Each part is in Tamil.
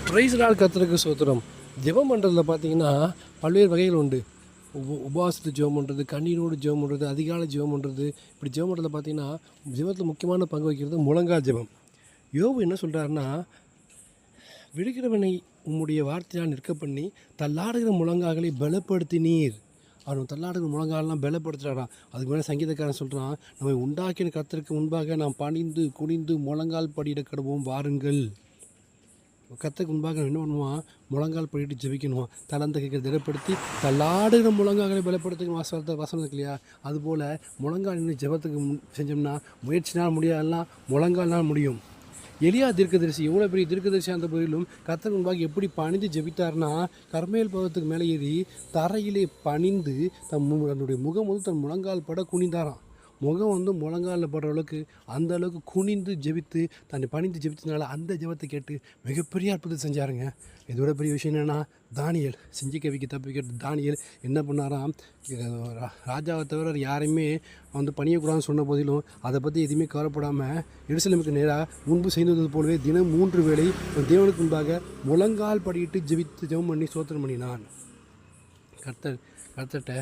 பிரைஸ் நாள் கர்த்தருக்கு ஸ்தோத்திரம். ஜெபம் பண்ணுறதுல பார்த்தீங்கன்னா பல்வேறு வகைகள் உண்டு. உபவாசத்து ஜெபம் பண்ணுறது, கண்ணீரோடு ஜெபம் பண்ணுறது, அதிகாலை ஜெபம் பண்ணுறது. இப்படி ஜெபம் பண்ணுறதுல பார்த்தீங்கன்னா ஜெபத்தில் முக்கியமான பங்கு வகிக்கிறது முழங்கால் ஜெபம். யோபு என்ன சொல்கிறாருன்னா, விடுகிறவனை உம்முடைய வார்த்தையால் நிற்க பண்ணி தள்ளாடுகிற முழங்கால்களை பலப்படுத்தினீர். அவன் தள்ளாடுகிற முழங்காலெலாம் பலப்படுத்துகிறாராம். அதுக்கு மேலே சங்கீதக்காரன் சொல்கிறான், நம்மை உண்டாக்கின கர்த்தருக்கு முன்பாக நாம் பணிந்து குனிந்து முழங்கால் படியிட கடவோம் வாருங்கள். கர்த்தருக்கு முன்பாக என்ன பண்ணுவான்? முழங்கால் படிட்டு ஜெபிக்கணுமா, தளர்ந்த கைகளை திடப்படுத்தி தள்ளாடுகிற முழங்கால்களை பலப்படுத்துகிற வசனம் இருக்கு இல்லையா? அதுபோல் முழங்கால் நின்று ஜெபத்துக்கு செஞ்சோம்னா முயற்சினால் முடியாதெல்லாம் முழங்கால்னால் முடியும். எலியா தீர்க்கதரிசி எவ்வளோ பெரிய தீர்க்கதரிசியாக அந்த போதிலும் கர்த்தருக்கு முன்பாக எப்படி பணிந்து ஜெபித்தார்னா, கர்மேல் பர்வதத்துக்கு மேலே ஏறி தரையிலே பணிந்து தன்னுடைய முகம் தன் முழங்கால் பட குனிந்தாராம். முகம் முழங்காலில் படுற அளவுக்கு அந்த அளவுக்கு குனிந்து ஜெபித்து தன்னை பணிந்து ஜெபித்ததுனால அந்த ஜெபத்தை கேட்டு மிகப்பெரிய அற்புதம் செஞ்சாருங்க. இதோட பெரிய விஷயம் என்னென்னா, தானியேல் சிங்கக்கவிக்கு தப்பிக்கிறது. தானியேல் என்ன பண்ணாராம்? ராஜாவை தவிர யாரையுமே பணியக்கூடாதுன்னு சொன்ன போதிலும் அதை பற்றி எதுவுமே கவலைப்படாமல் எருசலேமுக்கு நேராக முன்பு செய்தது போலவே தினம் 3 வேளை தேவனுக்கு முன்பாக முழங்கால் படியிட்டு ஜெபம் பண்ணி சோத்திரம் பண்ணினான். கர்த்தர்கிட்ட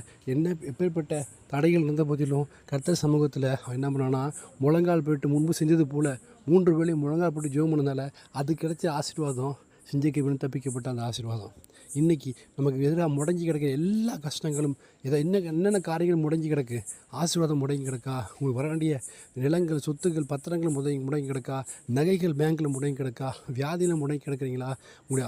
எப்பேற்பட்ட தடைகள் இருந்த போதிலும் கர்த்தர் சமூகத்தில் அவன் என்ன பண்ணான்னா, முழங்கால் போயிட்டு முன்பு செஞ்சது போல் 3 வேளை முழங்கால் போட்டு ஜெபம் பண்ணதால் அது கிடைச்ச ஆசீர்வாதம், சிஞ்சக்கவின்னு தப்பிக்கப்பட்ட அந்த ஆசீர்வாதம். இன்றைக்கி நமக்கு எதிராக முடங்கி கிடக்கிற எல்லா கஷ்டங்களும் என்னென்ன காரியங்கள் முடங்கி கிடக்கு, ஆசீர்வாதம் முடங்கி கிடக்கா, உங்களுக்கு வர வேண்டிய நிலங்கள், சொத்துக்கள், பத்திரங்கள் முடங்கி கிடக்கா, நகைகள் பேங்க்கில் முடங்கி கிடக்கா, வியாதியில் முடங்கி கிடக்குறீங்களா,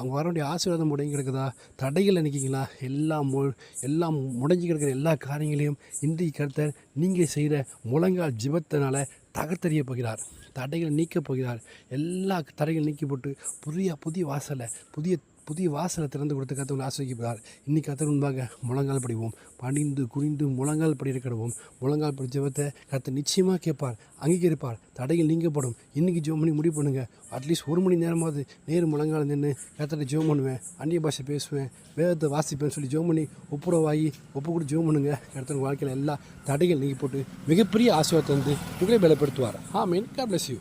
அவங்க வர வேண்டிய ஆசீர்வாதம் முடங்கி கிடக்குதா, தடைகள் நினைக்கிங்களா, எல்லாம் முடங்கி கிடக்கிற எல்லா காரியங்களையும் இன்றைக்கு கர்த்தர் நீங்கள் செய்கிற முழங்கால் ஜெபத்தினால தகர்த்தெறிய போகிறார். தடைகளை நீக்கப் போகிறார். எல்லா தடைகள் நீக்கி போட்டு புதிய வாசலை திறந்து கொடுத்து கர்த்தர் ஆசிரியப்படுவார். இன்றைக்கி கர்த்தர் முன்பாக முழங்கால் படிவோம், பணிந்து குறிந்து முழங்கால் படி கிடவோம். முழங்கால் படி ஜெபத்தை கர்த்தர் நிச்சயமாக கேட்பார், அங்கீகரிப்பார். தடைகள் நீங்கப்படும். இன்றைக்கி ஜெபம் பண்ணி முடிவு பண்ணுங்கள். அட்லீஸ்ட் 1 மணி நேரமாவது நேரு முழங்கால் நின்று கர்த்தரை ஜெபம் பண்ணுவேன், அந்நிய பாஷை பேசுவேன், வேதத்தை வாசிப்பேன்னு சொல்லி ஜெபம் பண்ணி ஒப்பு கூட ஜெபம் பண்ணுங்கள். கர்த்தர் வாழ்க்கையில் எல்லா தடைகள் நீங்கி போட்டு மிகப்பெரிய ஆசீர்வாதத்தை உங்களை பலப்படுத்துவார். ஆமென். God bless you.